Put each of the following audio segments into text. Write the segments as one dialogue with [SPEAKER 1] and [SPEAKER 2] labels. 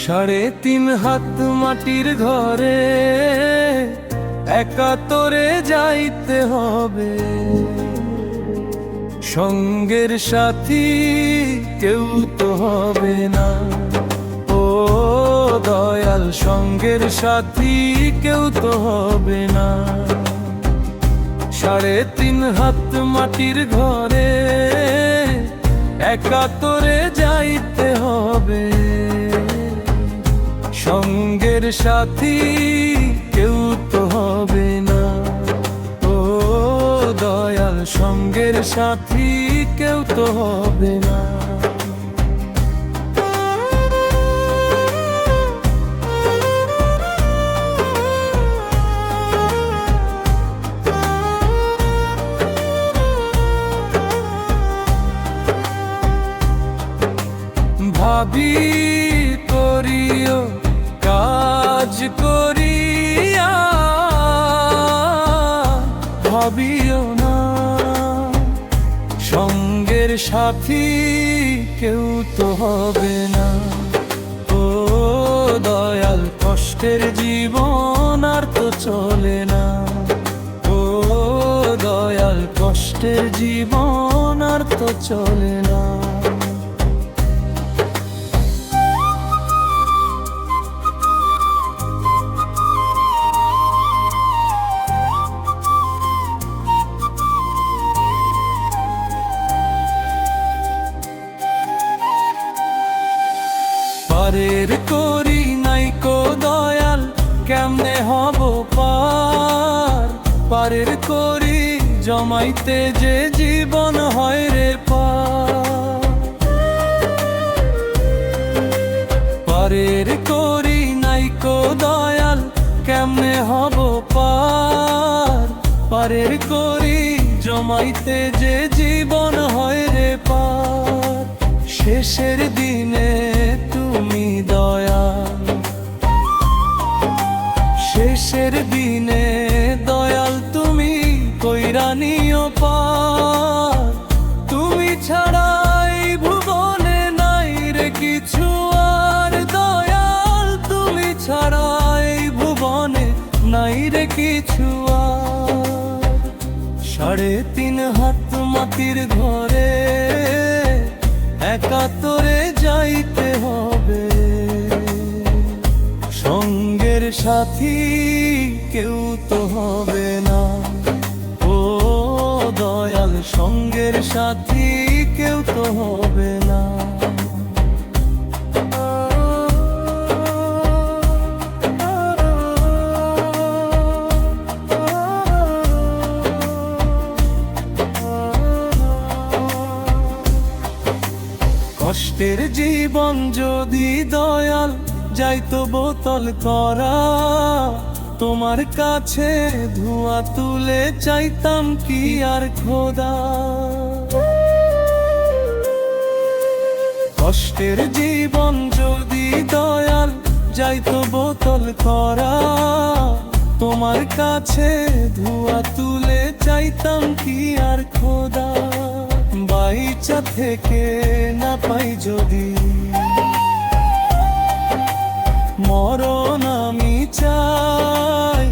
[SPEAKER 1] 3.5 হাত মাটির ঘরে একা তোরে যাইতে হবে, সঙ্গের সাথী কেউ তো হবে না। ও দয়াল, সঙ্গের সাথী কেউ তো হবে না। 3.5 হাত মাটির ঘরে একা তোরে যাইতে হবে, সঙ্গের সাথী কেউ তো হবে না। ও দয়াল, সঙ্গের সাথী কেউ তো হবে না। ভাবি করিও কাজ করিয়া, ভাবিও না সঙ্গের সাথী কেউ তো হবে না। ও দয়াল, কষ্টের জীবন আর তো চলে না। ও দয়াল, কষ্টের জীবন আর তো চলে না। পারের করি নাই কো দয়াল, কেমনে হব পার? পারের করি জমাইতে যে জীবন হয় রে পার। পারের করি নাই কো দয়াল, কেমনে হব পার? পারের করি জমাইতে যে জীবন হয় রে পার। শেষের দিনে তুমি দয়াল, শেষের দিনে দয়াল তুমি কইরা নিও পার। তুমি ছাড়াই ভুবনে নাই রে কিছু আর দয়াল, তুমি ছাড়াই ভুবনে নাই রে কিছু আর। 3.5 হাত মাটির ঘরে একা তোরে যাইতে হবে, সঙ্গের সাথী কেউ তো হবে না। ও দয়াল, সঙ্গের সাথী কেউ তো হবে না। কষ্টের জীবন যদি দয়াল যাইতো বোতল করা, তোমার কাছে ধোঁয়া তুলে চাইতাম কি আর খোদা। কষ্টের জীবন যদি দয়াল যাইতো বোতল করা, তোমার কাছে ধোঁয়া তুলে চাইতাম কি আর খোদা। বাইচা থেকে না পাই যদি মরণ আমি চাই,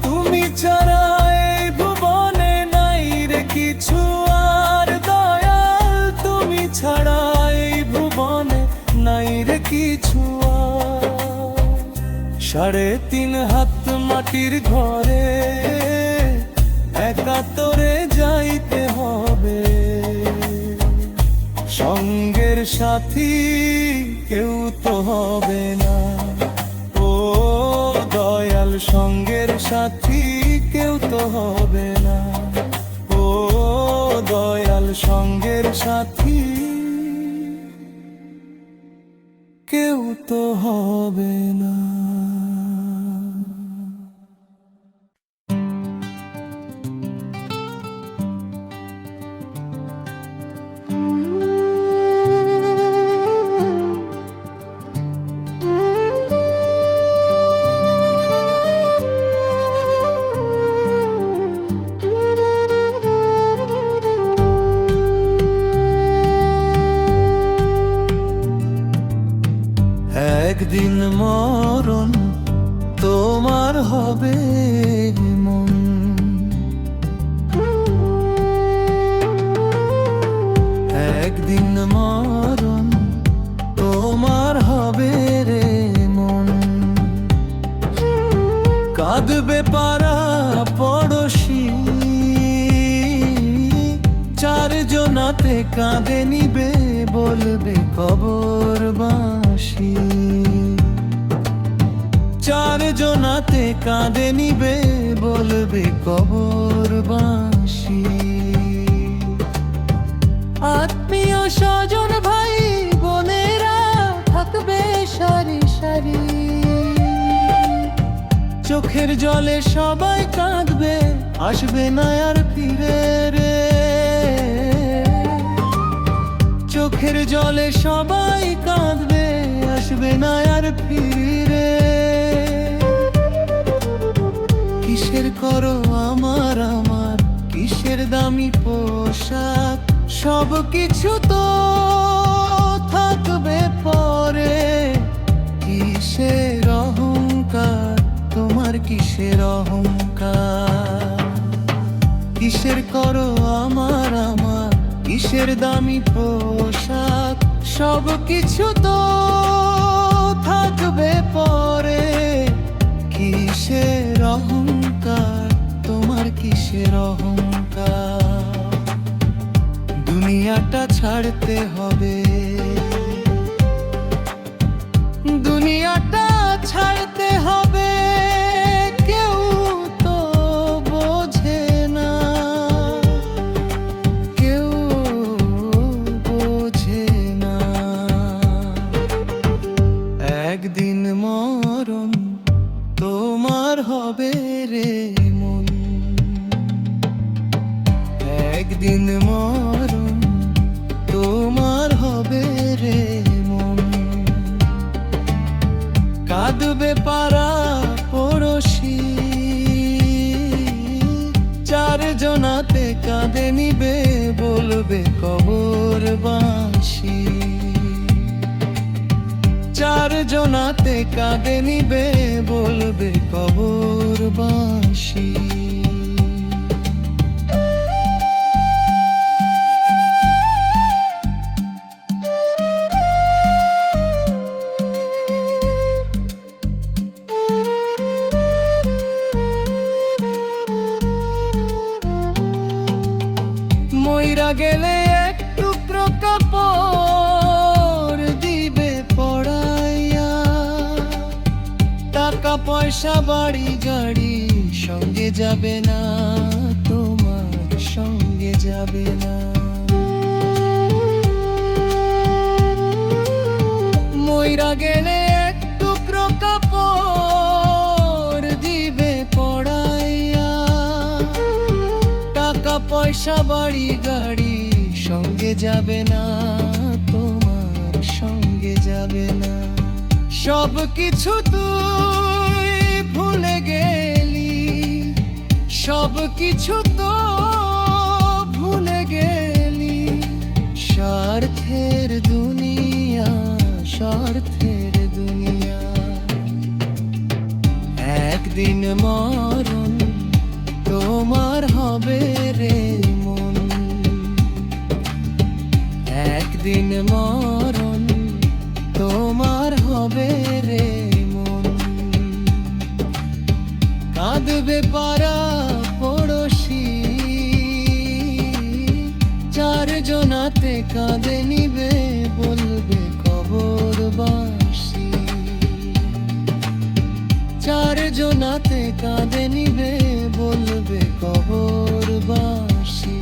[SPEAKER 1] তুমি ছাড়া এই ভুবনে নাই রে কিছু আর দয়াল, তুমি ছাড়া এই ভুবনে নাই রে কিছু আর। 3.5 হাত মাটির ঘরে একা তোরে যাইতে হবে, সঙ্গের সাথী কেউ তো হবে না। ও দয়াল, সঙ্গের সাথী কেউ তো হবে না। ও দয়াল, সঙ্গের সাথী কেউ তো হবে না। একদিন জনাতে কাঁদে নিবে বলবে কবরবাসী। চার জনাতে কাঁদে নিবে বলবে কবরবাসী। আত্মীয় স্বজন ভাই বোনেরা থাকবে সারি সারি, চোখের জলে সবাই কাঁদবে, আসবে না আর ফিরে রে। চোখের জলে সবাই কাঁদবে, আসবে না আর ফিরে। কিসের করো আমার আমার, কিসের দামি পোশাক, সব কিছু তো থাকবে পরে। কিসের অহংকার তোমার, কিসের অহংকার? কিসের করো আমার আমার, কিসের দামি পোশাক, সব কিছু তো থাকবে পরে। কিসের অহংকার তোমার, কিসের অহংকার? দুনিয়াটা ছাড়তে হবে, দুনিয়াটা ছাড়তে হবে, কেউ তো বোঝে না, কেউ বোঝে না। একদিন মরণ তোমার হবে রে মন, একদিন মরণ তোমার হবে রে মন। কাঁদবে পাড়া পড়শি, চার জনাতে কাঁদে নিবে বলবে কবরবাসী। চার জনাতে কাঁদে নিবে বলবে কবরবাসী। মইরা গেলে এক টুকরো কাপড় দিবে পড়াইয়া, টাকা পয়সা বাড়ি গাড়ি সঙ্গে যাবে না, তোমার সঙ্গে যাবে না। মইরা গেলে এক টুকরো কাপড় দিবে পড়াইয়া, টাকা পয়সা বাড়ি গাড়ি সঙ্গে যাবে না, তোমার সঙ্গে যাবে না। সব কিছু তুই ভুলে গেলি, সব কিছু তো ভুলে গেলি। স্বার্থের দুনিয়া, স্বার্থের দুনিয়া। একদিন মরণ তোমার হবে রে মন, একদিন মরণ তোমার হবে রে মন। কাঁদবে পাড়া পড়শি, চার জনাতে কাঁদে নিবে বলবে কবরবাসী। চার জনাতে কাঁদে নিবে বলবে কবরবাসী।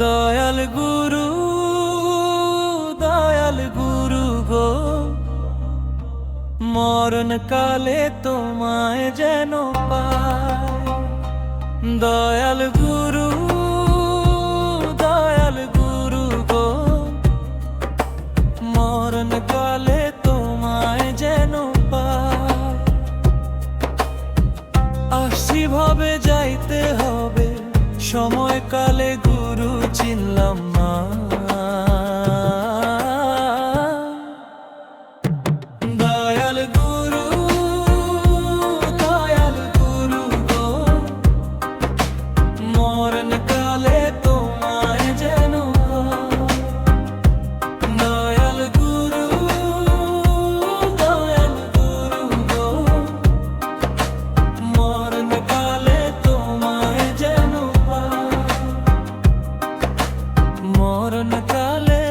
[SPEAKER 1] দয়াল গুরু, দয়াল গুরু গো, মরণ কালে তোমায় যেন পাই। দয়াল গুরু, দয়াল গুরু গো, মরণ কালে তোমায় যেন পাই। আসছি ভাবে যাইতে হবে, সময়কালে গুরু চিনলাম না, দয়াল গুরু, দয়াল গুরু গো, মরণ কালে তোমায় যেন পাই। দয়াল গুরু, দয়াল গুরু গো, মরণ কালে তোমায় যেন পাই। মরণ কালে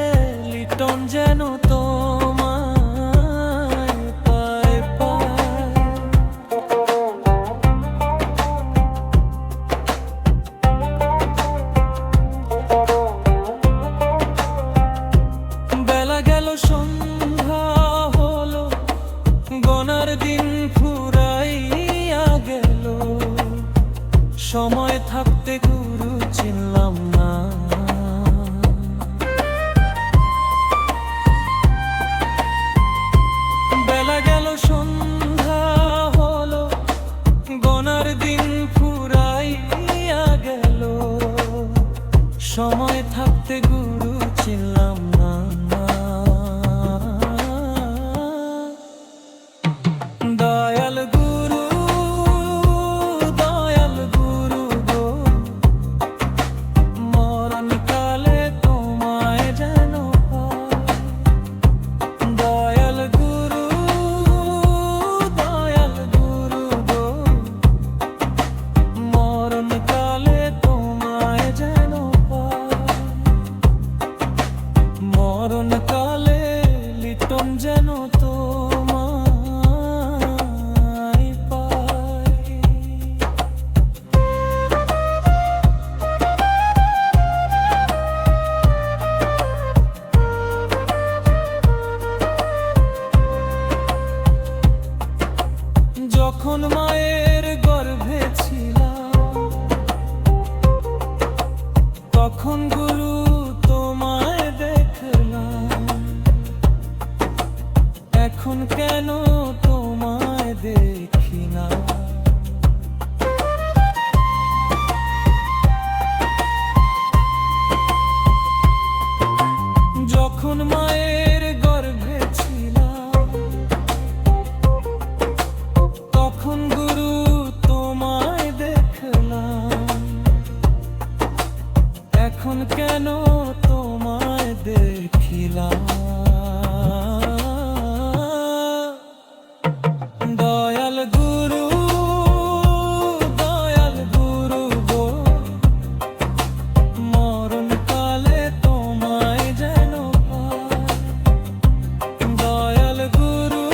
[SPEAKER 1] লিটন যেন তোমায় পায় পায়। বেলা গেল, সন্ধ্যা হলো, গোনার দিন ফুরাইয়া গেল, সময় থাকতে গুরু চিনলাম না। বেলা গেল, সন্ধ্যা হলো, গোনার দিন ফুরাইয়া গেল, সময় থাকতে গুরু চিনলাম না। দয়াল গুরু, দয়াল গুরু গো, মরণ কালে তোমায় যেন পাই। দয়াল গুরু, দয়াল গুরু গো, মরণ কালে তোমায় যেন পাই। মরণ কালে লিটন যেন তোমায় পাই। যখন মায়ের গর্ভে ছিলাম, তখন গুরু তোমায় দেখলাম, এখন কেন তোমায় দেখি না। যখন মায়ের গর্ভে ছিলাম, তখন গুরু তোমায় দেখলাম, এখন কেন তোমায় দেখিলাম। দয়াল গুরু, দয়াল গুরু গো, মরণ কালে তোমায় যেন পাই। দয়াল গুরু,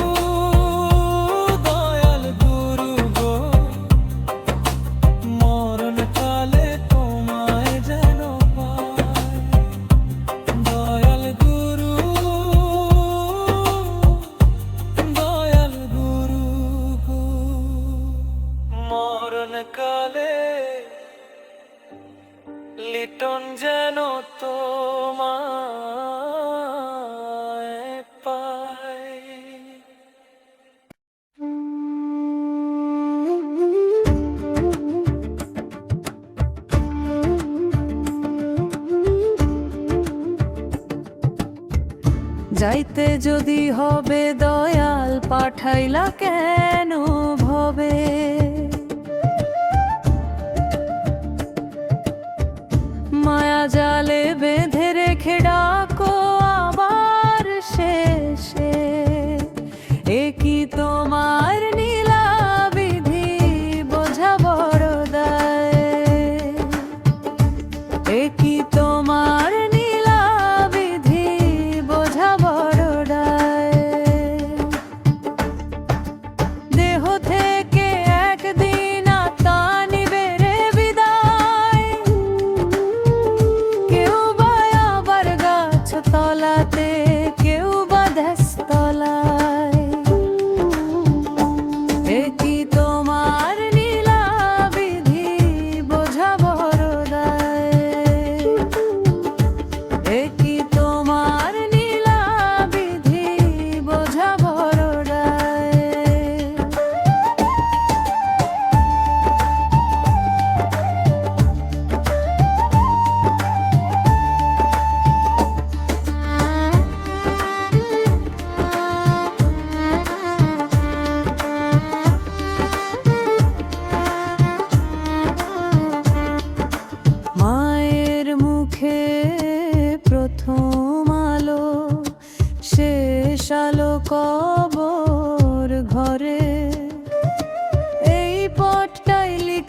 [SPEAKER 1] দয়াল গুরু গো, মরণ কালে তোমায় যেন পাই। দয়াল গুরু, দয়াল গুরু গো, মরণ কালে লিটন যেন তোমায় পাই।
[SPEAKER 2] যাইতে যদি হবে দয়াল, পাঠাইলা কেন ভবে? মায়া জালে বেঁধে রেখে ডাকো আবার শেষে, এ কি তোমার নীলা বিধি, বোঝা বড় দায়। এ কি তোমার নীলা বিধি, বোঝা বড় দায়। দেহ থেকে এক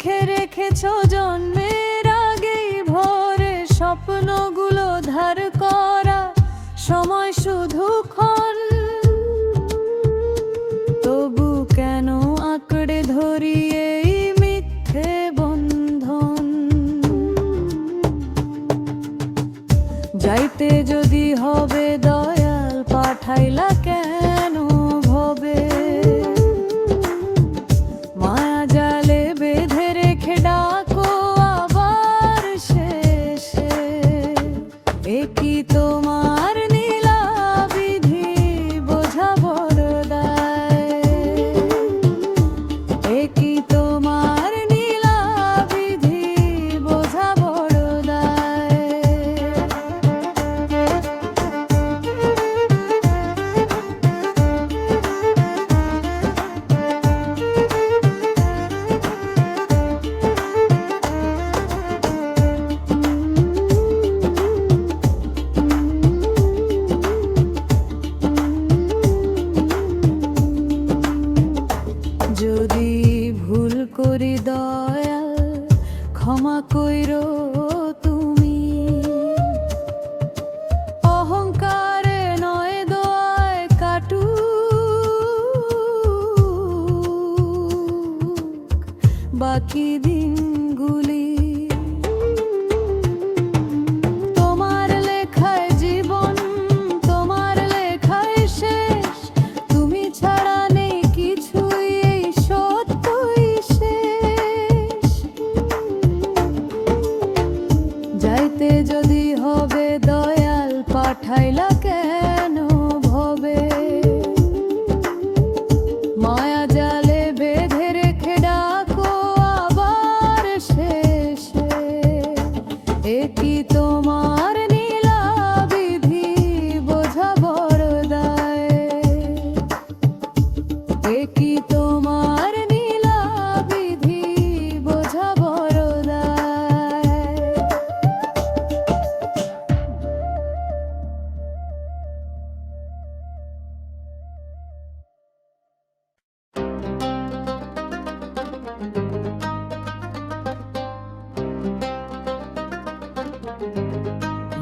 [SPEAKER 2] লিখে রেখেছো জন্মের আগেই ভোরে স্বপ্নগুলো ধার করা সময় শুধুক্ষণ। তবু কেন আঁকড়ে ধরি এই মিথ্যে বন্ধন? যাইতে যদি হবে দয়াল পাঠাইলা কেন ভবে? মায়া জালে বেঁধে রেখে ডাকো আবার শেষে। এ কি তোমার নীলা বিধি বোঝা বড় দায়? এ কি তোমার নীলা বিধি বোঝা বড় দায়? যদি ভুল করি দয়াল ক্ষমা কইরো তুমি। অহংকারে নয় দোয়ায় কাটু বাকি দিনগুলি। তোমার লেখায় জীবন, তোমার লেখায় শেষ। তুমি ছাড়া নেই কিছুই, এই সত্যই শেষ। যাইতে যদি হবে দয়াল পাঠাইলা কেন ভবে? মায়া জালে বেঁধে রেখে ডাকো আবার শেষে। এ কি তোমার নীলা বিধি বোঝা বড় দায়? এ কি তোমার নীলা বিধি বোঝা বড় দায়?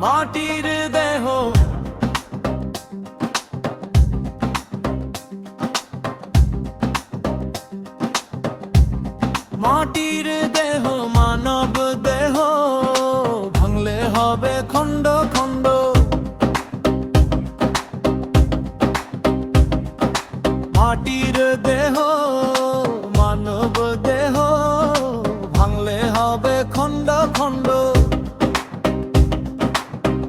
[SPEAKER 1] মাটির দেহ মাটির দেহ মানব দেহ ভাঙলে হবে খণ্ড খণ্ড। মাটির দেহ মানব দেহ ভাঙলে হবে খণ্ড খণ্ড।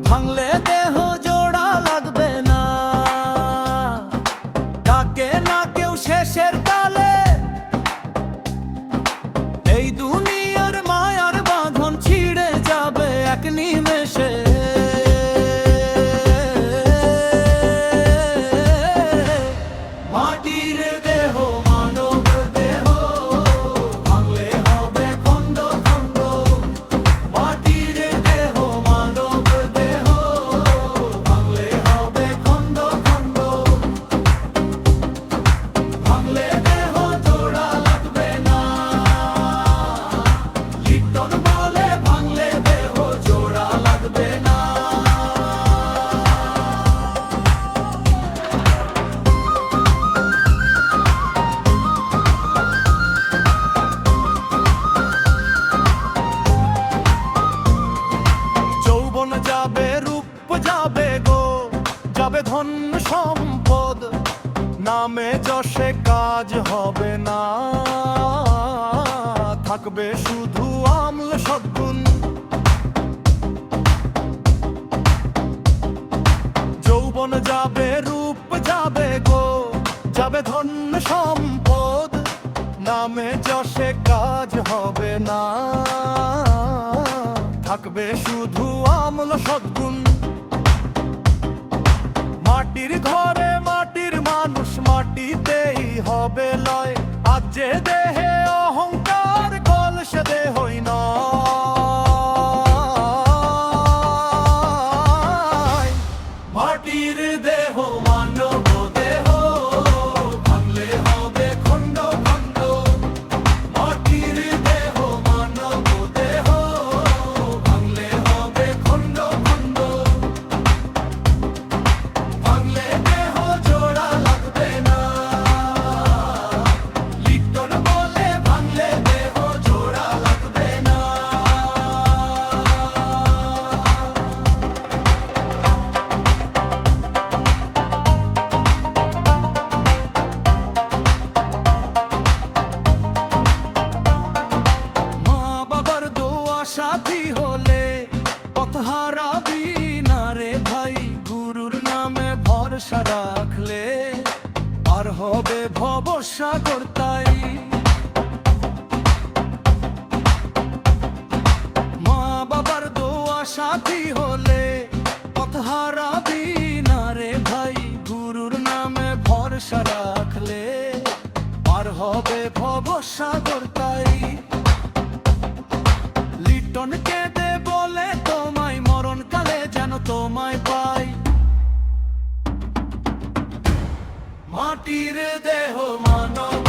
[SPEAKER 1] ভাঙলে দেহ জোড়া লাগবে না, ডাকে না কেউ শেষের কালে। এই দুনিয়ার মায়ার বাঁধন ছিঁড়ে যাবে এক নিমেষে। মাটির দেহ মানব দেহ ভাঙলে হবে খণ্ড খণ্ড। মাটির দেহ মানব দেহ ভাঙলে হবে খণ্ড খণ্ড। ভাঙলে দেহ জোড়া লাগবে না, লিপ্টন বলে ভাঙলে দেহ জোড়া লাগবে না। যৌবন যাবে, রূপ যাবে গো, যাবে ধন সম্পদ। নামে যশে কাজ হবে না, থাকবে শুধু আমল সদ্গুণ। যৌবন যাবে, রূপ যাবে গো, যাবে ধন সম্পদ। নামে যশে কাজ হবে না, থাকবে শুধু আমল সদ্গুণ। মাটির ঘরে মাটির মানুষ মাটিতেই হবে লয়। আজ যে দেহে অহংকার কল সে দেহই নয়। মাটির দেহ মানব দেহ ভাঙলে হবে খণ্ড খণ্ড। মাটির দেহ সাগর তাই। মা বাবার দোয়া সাথী হলে পথ হারাবি না রে ভাই, গুরুর নামে ভরসা রাখলে পার হবে ভব সাগর তাই। লিটন কেঁদে বলে তোমায় মরণকালে যেন তোমায় পাই। মাটির দেহ মানব